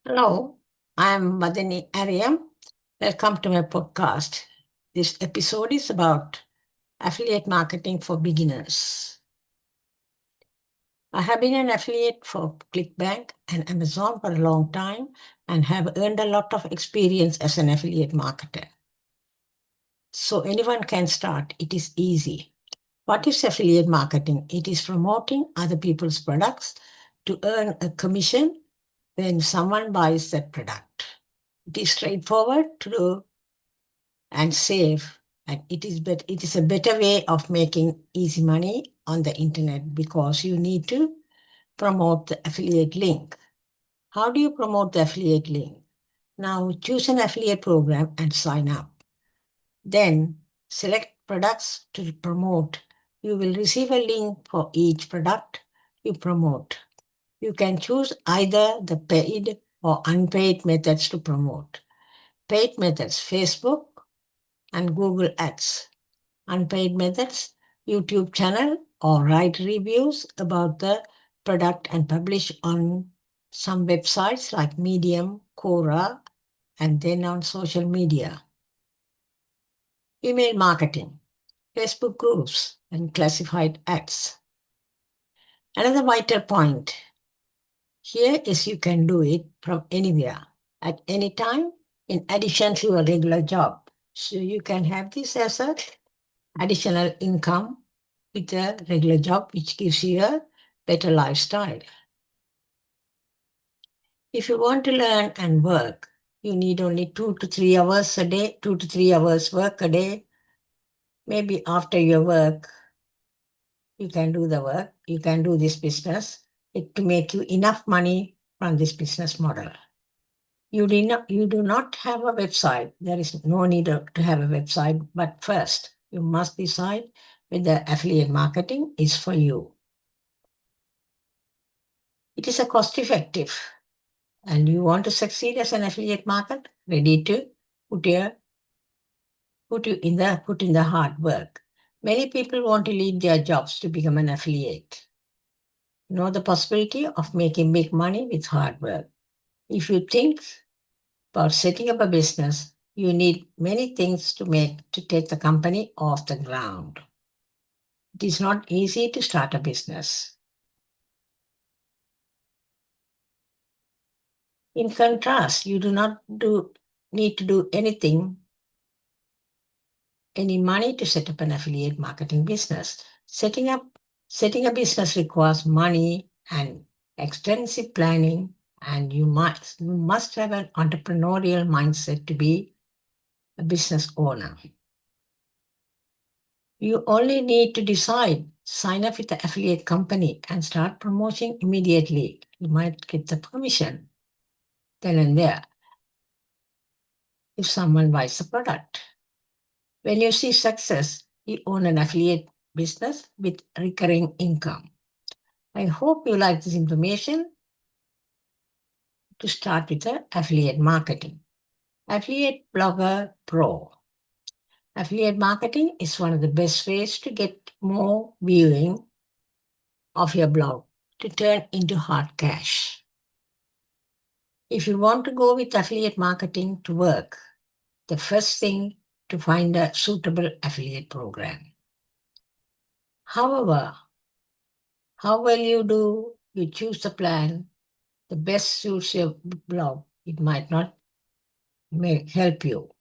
Hello, I'm Madani Ariam. Welcome to my podcast. This episode is about affiliate marketing for beginners. I have been an affiliate for ClickBank and Amazon for a long time and have earned a lot of experience as an affiliate marketer. So anyone can start, it is easy. What is affiliate marketing? It is promoting other people's products to earn a commission when someone buys that product. It is straightforward to do and safe, and it is a better way of making easy money on the internet because you need to promote the affiliate link. How do you promote the affiliate link? Now choose an affiliate program and sign up. Then select products to promote. You will receive a link for each product you promote. You can choose either the paid or unpaid methods to promote. Paid methods: Facebook and Google Ads. Unpaid methods: YouTube channel, or write reviews about the product and publish on some websites like Medium, Quora, and then on social media. Email marketing: Facebook groups and classified ads. Another vital point here is you can do it from anywhere, at any time, in addition to your regular job. So you can have this as a additional income with a regular job, which gives you a better lifestyle. If you want to learn and work, you need only 2 to 3 hours a day, 2 to 3 hours work a day. Maybe after your work, you can do the work, you can do this business to make you enough money from this business model. You do not have a website. There is no need to have a website, but first, you must decide whether affiliate marketing is for you. It is a cost effective, and you want to succeed as an affiliate market, ready to put your put in the hard work. Many people want to leave their jobs to become an affiliate. Know the possibility of making big money with hard work. If you think about setting up a business, you need many things to take the company off the ground. It is not easy to start a business. In contrast, you do not need to do any money to set up an affiliate marketing business. Setting a business requires money and extensive planning, and you must have an entrepreneurial mindset to be a business owner. You only need to decide, sign up with the affiliate company and start promoting immediately. You might get the permission then and there if someone buys the product. When you see success, you own an affiliate business with recurring income. I hope you like this information to start with the affiliate marketing. Affiliate Blogger Pro. Affiliate marketing is one of the best ways to get more viewing of your blog to turn into hard cash. If you want to go with affiliate marketing to work, the first thing to find a suitable affiliate program. However, how well you do, you choose the plan the best suits your blog. It might not help you.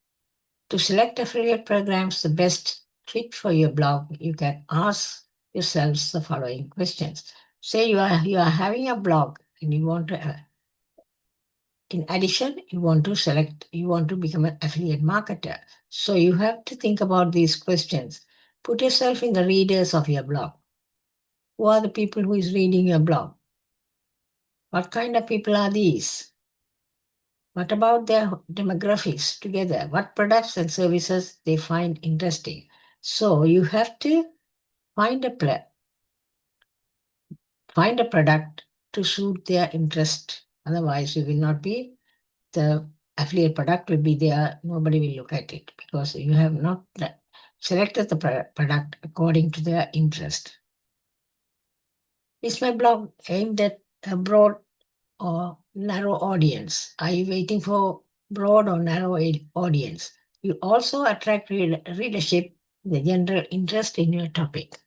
To select affiliate programs the best fit for your blog, you can ask yourselves the following questions. Say you are having a blog and you want to in addition, you want to become an affiliate marketer. So you have to think about these questions. Put yourself in the readers of your blog. Who are the people who is reading your blog? What kind of people are these? What about their demographics together? What products and services they find interesting? So you have to find find a product to suit their interest. Otherwise, you will not be the affiliate product will be there. Nobody will look at it because you have not selected the product according to their interest. Is my blog aimed at a broad or narrow audience? Are you waiting for broad or narrow audience? You also attract readership, the general interest in your topic.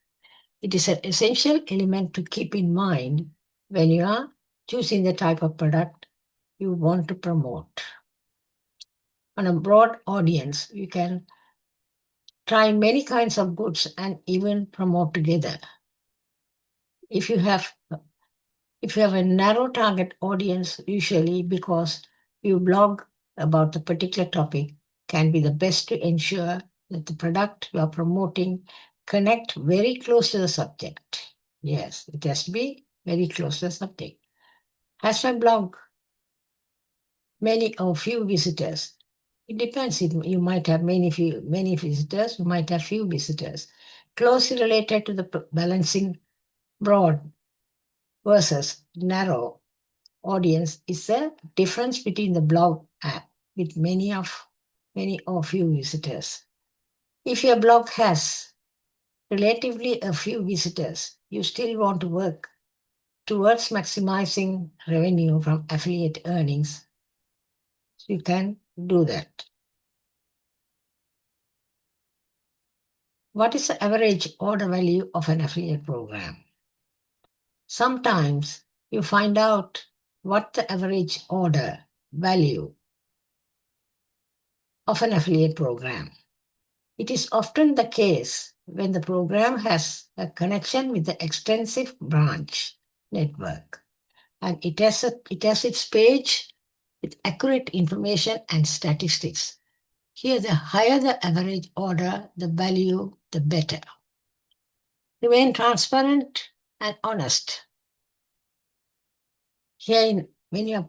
It is an essential element to keep in mind when you are choosing the type of product you want to promote. On a broad audience, you can try many kinds of goods and even promote together. If you have if you have a narrow target audience, usually because you blog about the particular topic, can be the best to ensure that the product you are promoting connect very close to the subject. Yes, it has to be very close to the subject. Has my blog many or few visitors? It depends. You might have many visitors. You might have few visitors. Closely related to the balancing broad versus narrow audience is the difference between the blog app with many or few visitors. If your blog has relatively a few visitors, you still want to work towards maximizing revenue from affiliate earnings. So you can do that. What is the average order value of an affiliate program? Sometimes you find out what the average order value of an affiliate program. It is often the case when the program has a connection with the extensive branch network and it has its page with accurate information and statistics. Here, the higher the average order, the value, the better. Remain transparent and honest. Here, when you're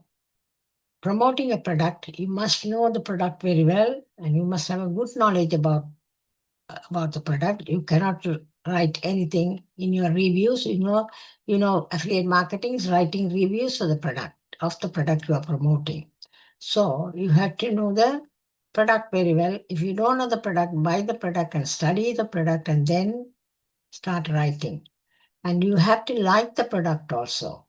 promoting a product, you must know the product very well and you must have a good knowledge about the product. You cannot write anything in your reviews. Affiliate marketing is writing reviews of the product you are promoting. So you have to know the product very well. If you don't know the product, buy the product and study the product and then start writing. And you have to like the product also.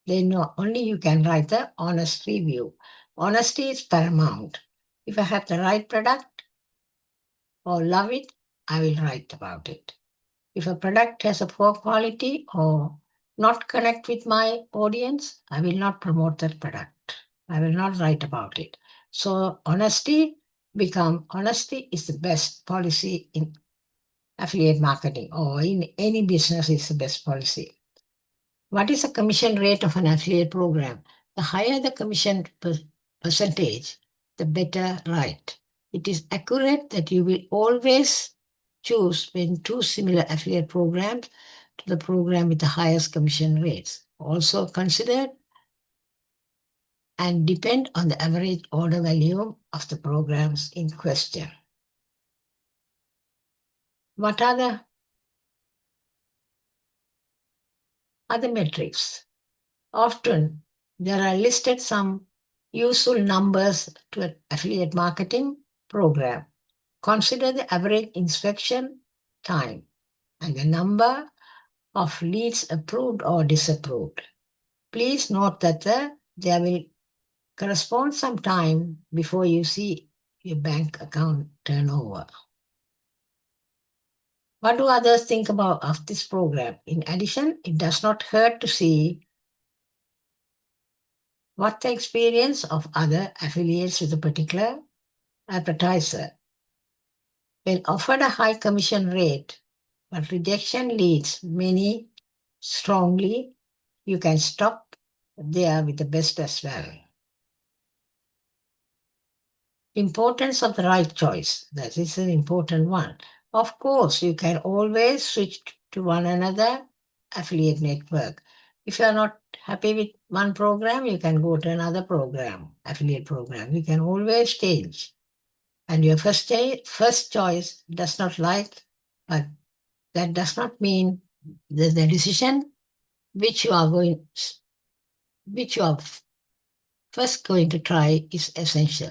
Then only you can write the honest review. Honesty is paramount. If I have the right product or love it, I will write about it. If a product has a poor quality or not connect with my audience, I will not promote that product. I will not write about it. So honesty is the best policy in affiliate marketing or in any business is the best policy. What is the commission rate of an affiliate program? The higher the commission percentage, the better right. It is accurate that you will always choose when two similar affiliate programs to the program with the highest commission rates. Also consider and depend on the average order value of the programs in question. What are the other metrics? Often there are listed some useful numbers to an affiliate marketing program. Consider the average inspection time and the number of leads approved or disapproved. Please note that there will correspond some time before you see your bank account turnover. What do others think about of this program? In addition, it does not hurt to see what the experience of other affiliates with a particular advertiser. When offered a high commission rate, but rejection leads many strongly, you can stop there with the best as well. Importance of the right choice. That is an important one. Of course, you can always switch to one another affiliate network. If you are not happy with one program, you can go to another program, affiliate program. You can always change. And your first choice does not like, but that does not mean that the decision which you are first going to try is essential.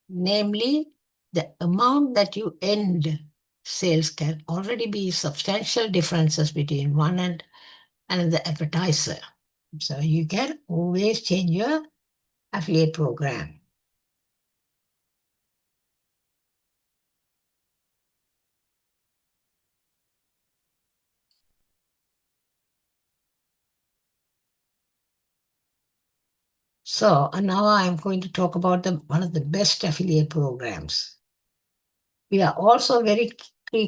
Namely, the amount that you end sales can already be substantial differences between one and another advertiser. So you can always change your affiliate program. So now I'm going to talk about one of the best affiliate programs. We are also very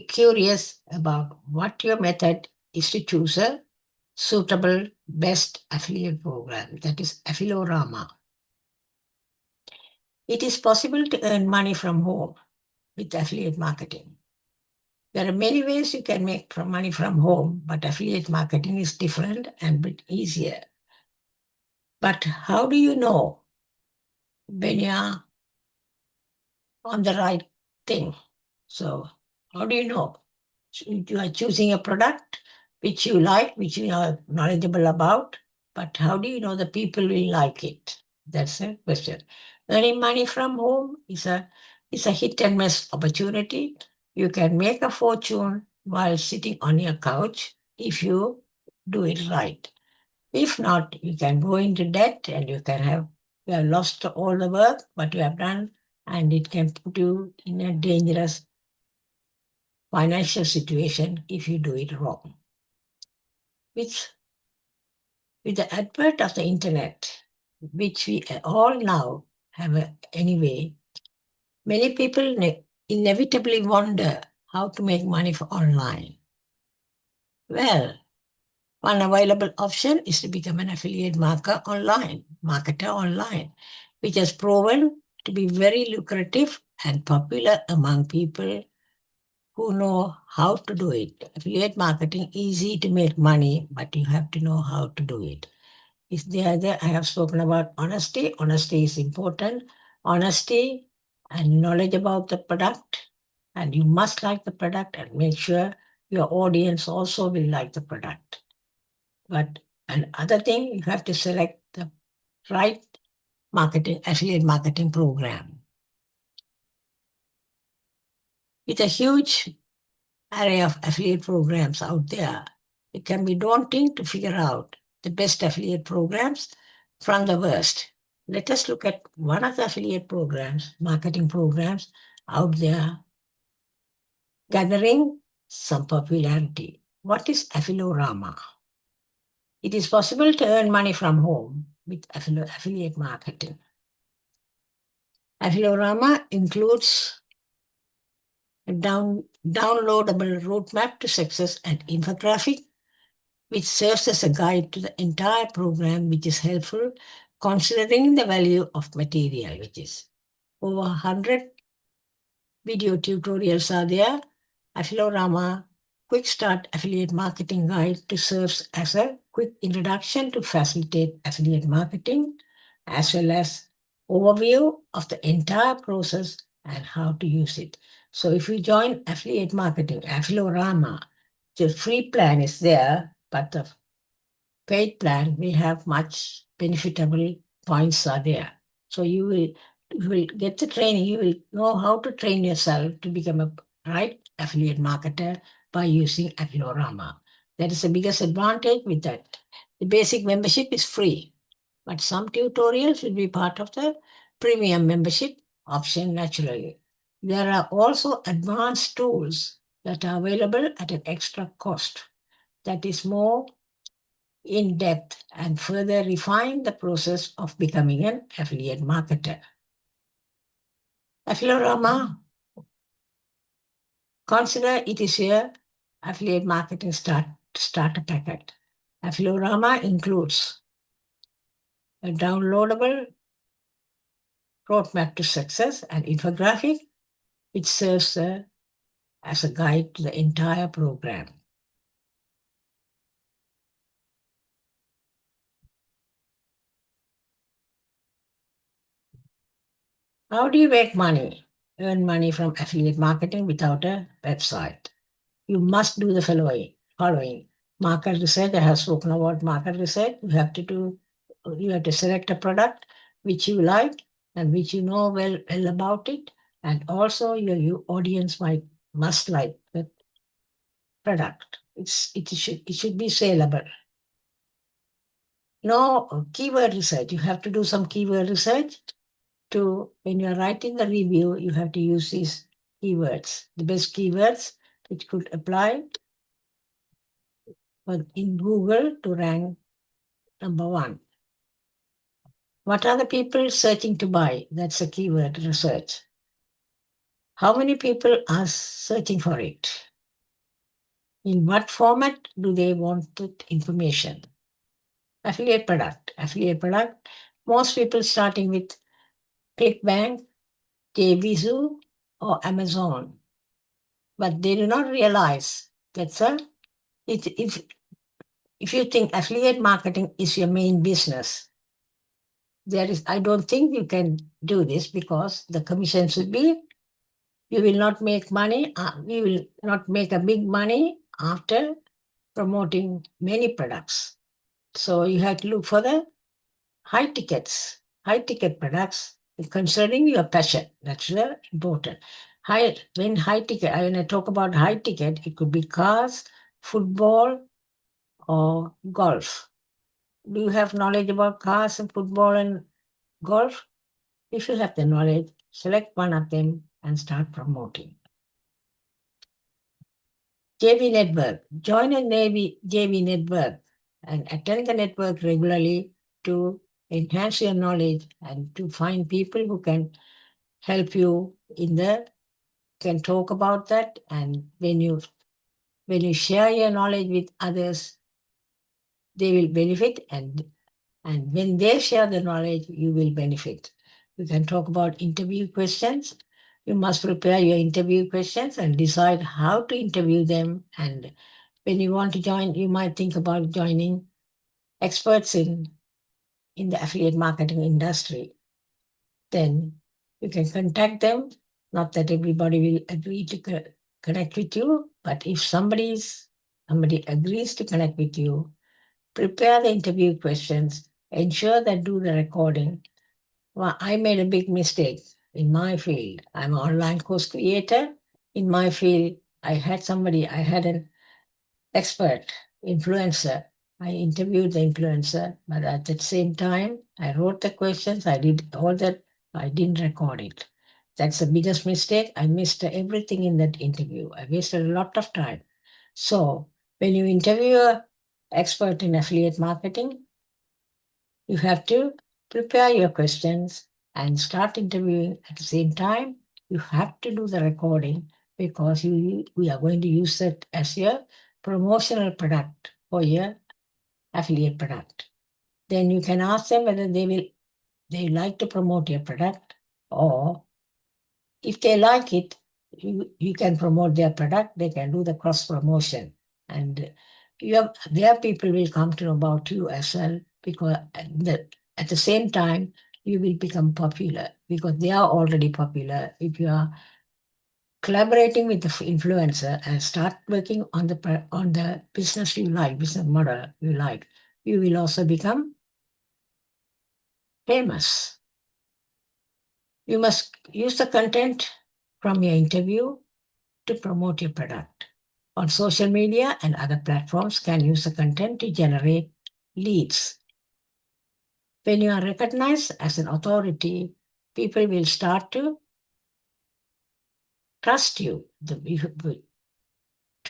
curious about what your method is to choose a suitable best affiliate program, that is Affilorama. It is possible to earn money from home with affiliate marketing. There are many ways you can make money from home, but affiliate marketing is different and a bit easier. But how do you know when you're on the right thing? So, how do you know? You are choosing a product which you like, which you are knowledgeable about, but how do you know the people will like it? That's the question. Earning money from home is a hit and miss opportunity. You can make a fortune while sitting on your couch if you do it right. If not, you can go into debt and you have lost all the work what you have done, and it can put you in a dangerous financial situation if you do it wrong. With, with the advent of the internet, which we all now have anyway, many people inevitably wonder how to make money for online. Well, one available option is to become an affiliate marketer online, which has proven to be very lucrative and popular among people who know how to do it. Affiliate marketing easy to make money, but you have to know how to do it. Is the other I have spoken about honesty. Honesty is important. Honesty and knowledge about the product, and you must like the product and make sure your audience also will like the product. But another thing, you have to select the right affiliate marketing program. With a huge array of affiliate programs out there, it can be daunting to figure out the best affiliate programs from the worst. Let us look at one of the affiliate programs, marketing programs out there gathering some popularity. What is Affilorama? It is possible to earn money from home with affiliate marketing. Affilorama includes a downloadable roadmap to success and infographic which serves as a guide to the entire program, which is helpful considering the value of material, which is over 100 video tutorials are there. Affilorama Quick Start Affiliate Marketing Guide to serves as a quick introduction to facilitate affiliate marketing, as well as overview of the entire process and how to use it. So if you join affiliate marketing, Affilorama, the free plan is there, but the paid plan will have much benefitable points are there. So you will get the training, you will know how to train yourself to become a right affiliate marketer by using Affilorama. That is the biggest advantage with that. The basic membership is free, but some tutorials will be part of the premium membership option naturally. There are also advanced tools that are available at an extra cost that is more in depth and further refine the process of becoming an affiliate marketer. Affilorama, consider it is your affiliate marketing starter packet. Affilorama includes a downloadable roadmap to success and infographic, which serves as a guide to the entire program. How do you make money? Earn money from affiliate marketing without a website. You must do the following. Market research, I have spoken about market research. You have to select a product which you like and which you know well about it. And also your audience must like the product. It should be saleable. No keyword research. You have to do some keyword research to, when you're writing the review, you have to use these keywords, the best keywords which could apply in Google to rank number one. What are the people searching to buy? That's a keyword research. How many people are searching for it? In what format do they want the information? Affiliate product. Affiliate product. Most people starting with ClickBank, JVZoo, or Amazon. But they do not realize that, sir, if you think affiliate marketing is your main business, I don't think you can do this because the commissions would be, you will not make money, you will not make a big money after promoting many products. So you have to look for the high ticket products concerning your passion. That's the important. When I talk about high ticket, it could be cars, football, or golf. Do you have knowledge about cars and football and golf? If you have the knowledge, select one of them and start promoting. JV Network. Join a JV Network and attend the network regularly to enhance your knowledge and to find people who can help you can talk about that. And when you share your knowledge with others, they will benefit, and when they share the knowledge, you will benefit. You can talk about interview questions. You must prepare your interview questions and decide how to interview them. And when you want to join, you might think about joining experts in the affiliate marketing industry. Then you can contact them. Not that everybody will agree to connect with you, but if somebody agrees to connect with you, prepare the interview questions, ensure that do the recording. Well, I made a big mistake in my field. I'm an online course creator. In my field, I had an expert, influencer. I interviewed the influencer, but at the same time, I wrote the questions. I did all that. I didn't record it. That's the biggest mistake. I missed everything in that interview. I wasted a lot of time. So when you interview an expert in affiliate marketing, you have to prepare your questions and start interviewing at the same time. You have to do the recording because we are going to use it as your promotional product for your affiliate product. Then you can ask them whether they like to promote your product, or if they like it, you can promote their product. They can do the cross promotion, and their people will come to know about you as well, because at the same time you will become popular because they are already popular. If you are collaborating with the influencer and start working on the business you like, business model you like, you will also become famous. You must use the content from your interview to promote your product. On social media and other platforms can use the content to generate leads. When you are recognized as an authority, people will start to trust you. To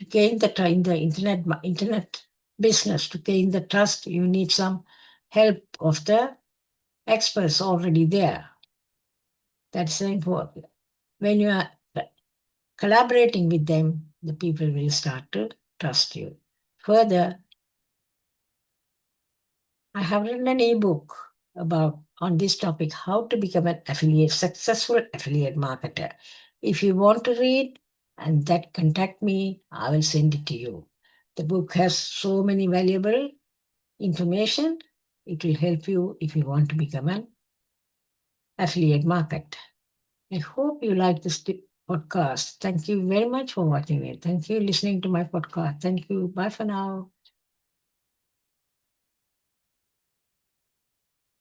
gain in the internet business, to gain the trust, you need some help of the experts already there. That's important. When you are collaborating with them, the people will start to trust you. Further, I have written an ebook on this topic, how to become an successful affiliate marketer. If you want to read and that, contact me, I will send it to you. The book has so many valuable information. It will help you if you want to become an affiliate marketer. I hope you like this podcast. Thank you very much for watching it. Thank you for listening to my podcast. Thank you. Bye for now.